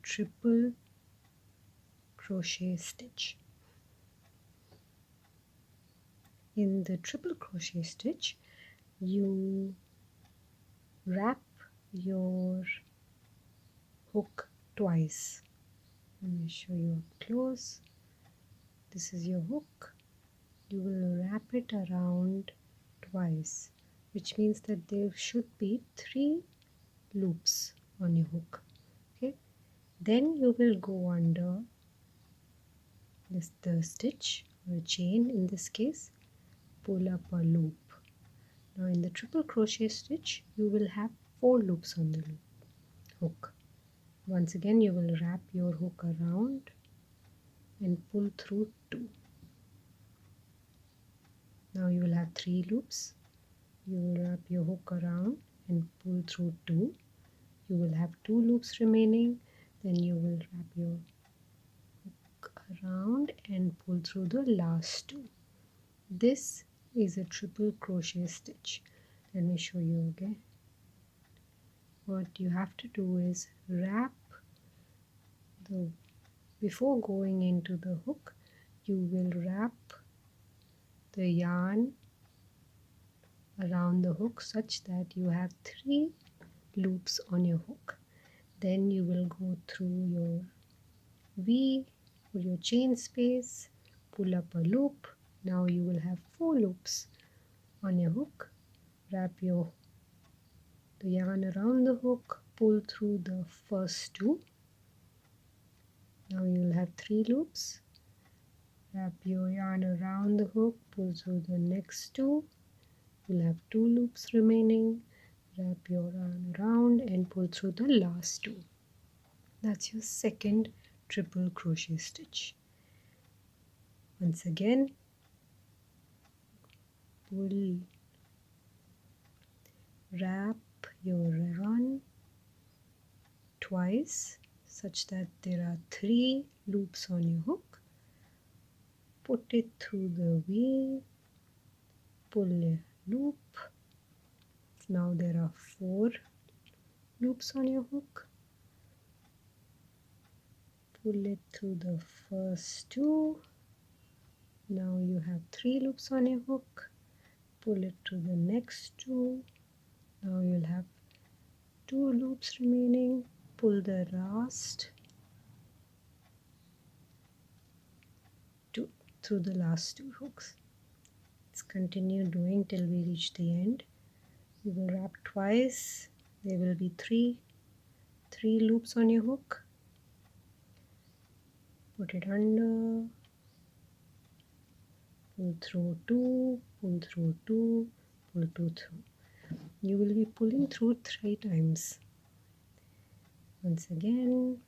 triple crochet stitch. In the triple crochet stitch, you wrap your hook twice. Let me show you up close. This is your hook. You will wrap it around twice, which means that there should be 3 loops on your hook. Okay, then you will go under the stitch or chain. In this case, pull up a loop. Now in the triple crochet stitch, you will have 4 loops on the hook. Once again, you will wrap your hook around and pull through 2. Now you will have 3 loops. You will wrap your hook around and pull through 2. You will have 2 loops remaining. Then you will wrap your hook around and pull through the last 2. This is a triple crochet stitch. Let me show you again. What you have to do is wrap before going into the hook, you will wrap the yarn around the hook such that you have 3 loops on your hook. Then you will go through your V or your chain space, pull up a loop. Now you will have 4 loops on your hook. Wrap the yarn around the hook, pull through the first 2. Now you will have 3 loops. Wrap your yarn around the hook, pull through the next 2. You'll have 2 loops remaining. Wrap your yarn around and pull through the last 2. That's your second triple crochet stitch. Once again, wrap your yarn twice such that there are 3 loops on your hook. Put it through the V, pull a loop. Now there are 4 loops on your hook. Pull it through the first 2. Now you have 3 loops on your hook. Pull it to the next 2. Now you'll have 2 loops remaining. Pull the last 2 through the last 2 hooks. Let's continue doing till we reach the end. You will wrap twice. There will be 3 loops on your hook. Put it under, pull through 2, pull through 2, pull 2 through. You will be pulling through 3 times. Once again,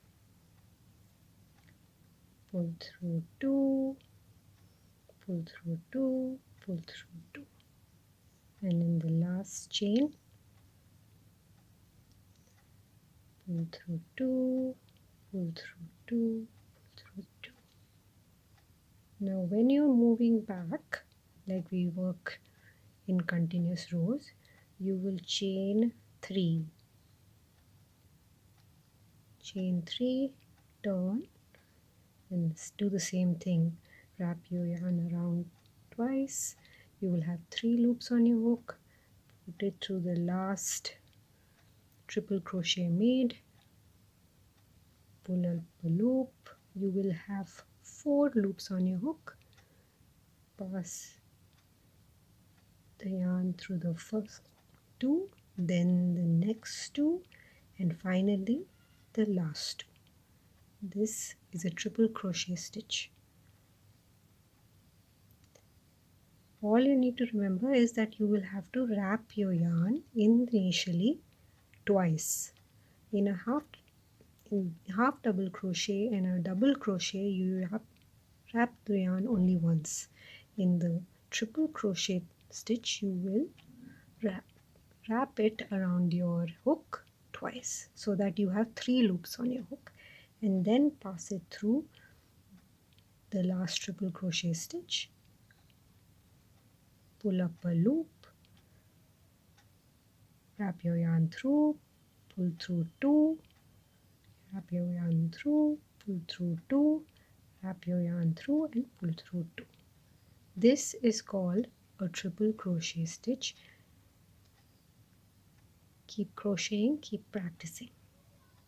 pull through 2, pull through 2, pull through 2. And in the last chain, pull through 2, pull through 2, pull through 2. Now when you're moving back, like we work in continuous rows, you will chain 3. Chain 3, turn, and do the same thing. Wrap your yarn around twice. You will have 3 loops on your hook. Put it through the last triple crochet made. Pull up a loop. You will have 4 loops on your hook. Pass the yarn through the first 2, then the next 2, and finally the last 2. This is a triple crochet stitch. All you need to remember is that you will have to wrap your yarn initially twice. In a half double crochet and a double crochet, you wrap the yarn only once. In the triple crochet stitch, you will wrap it around your hook twice so that you have 3 loops on your hook, and then pass it through the last triple crochet stitch. Pull up a loop, wrap your yarn through, pull through 2, wrap your yarn through, pull through 2, wrap your yarn through and pull through 2. This is called a triple crochet stitch. Keep crocheting, keep practicing.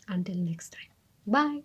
Until next time. Bye.